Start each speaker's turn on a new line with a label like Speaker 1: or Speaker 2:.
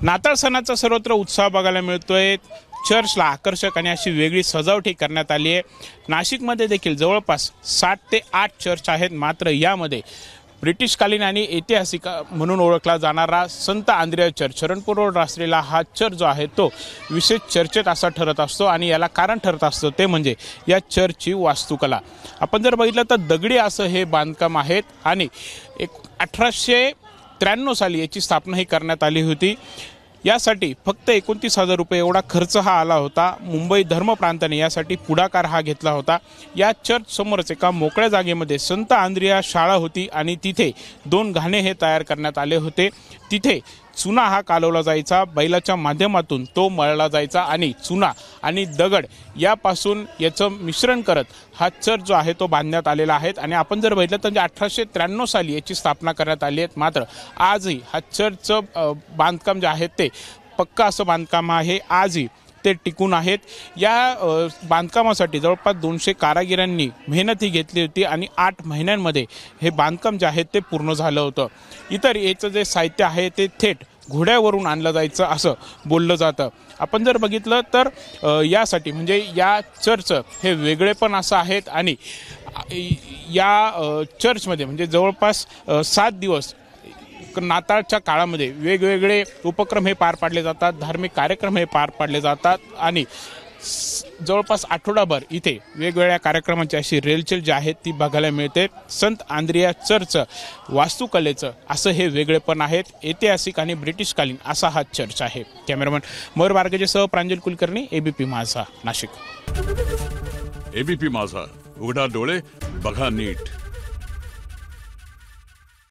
Speaker 1: नाताळ सणाचा सर्वत्र उत्साह बघायला मिळतोय। चर्चला आकर्षक आणि अशी वेगळी सजावटी करण्यात आली आहे। नाशिकमध्ये देखील जवळपास 7 ते 8 चर्च आहेत, मात्र यामध्ये ब्रिटिशकालीन आणि ऐतिहासिक म्हणून ओळखला जाणारा संत आंद्रिया चर्च शरणपूर रोड असलेला हा चर्च जो आहे तो विशेष चर्चेत असा ठरत असतो आणि याला कारण ठरत असतं ते म्हणजे या चर्चची वास्तुकला। आपण जर बघितलं तर दगडी असं हे बांधकाम आहेत आणि 1893 साली याची स्थापना ही करण्यात आली होती। यासाठी फक्त 29,000 रुपये एवढा खर्च हा आला होता। मुंबई धर्म प्रांताने यासाठी पुढाकार हा घेतला होता। या चर्च समोरच एका मोकळ्या जागेमध्ये संत आंद्रिया शाळा होती आणि तिथे 2 घाणे हे तयार करण्यात आले होते। तिथे चुना हा कालवला जायचा, बैलाच्या माध्यमातून तो मळला जायचा आणि चुना आणि दगड यापासून याचं मिश्रण करत हा चर्च जो आहे तो बांधण्यात आलेला आहे। आणि आपण जर बघितलं तर 1893 साली याची स्थापना करण्यात आली आहे, मात्र आजही हा चर्चचं बांधकाम जे आहे ते पक्का असं बांधकाम आहे, आजही ते टिकून आहेत। या बांधकामासाठी जवळपास 200 कारागिरांनी मेहनती घेतली होती आणि 8 महिन्यांमध्ये हे बांधकाम जे आहे ते पूर्ण झालं होतं। इतर याचं जे साहित्य आहे ते थेट घोड्यावरून आणलं जायचं असं बोललं जातं। आपण जर बघितलं तर यासाठी म्हणजे या चर्च हे वेगळेपण असं आहेत आणि या चर्चमध्ये म्हणजे जवळपास 7 दिवस नाताळच्या काळामध्ये वेगवेगळे उपक्रम हे पार पाडले जातात, धार्मिक कार्यक्रम हे पार पाडले जातात आणि जवळपास आठवडाभर इथे वेगवेगळ्या कार्यक्रमांची अशी रेलचेल जी आहे ती बघायला मिळते। संत आंद्रिया चर्च वास्तुकलेचं असं हे वेगळेपण आहेत, ऐतिहासिक आणि ब्रिटिशकालीन असा हा चर्च आहे। कॅमेरामन मयूर बारगेसह प्रांजल कुलकर्णी, एबीपी माझा, नाशिक।
Speaker 2: एबीपी माझा, उघडा डोळे बघा नीट।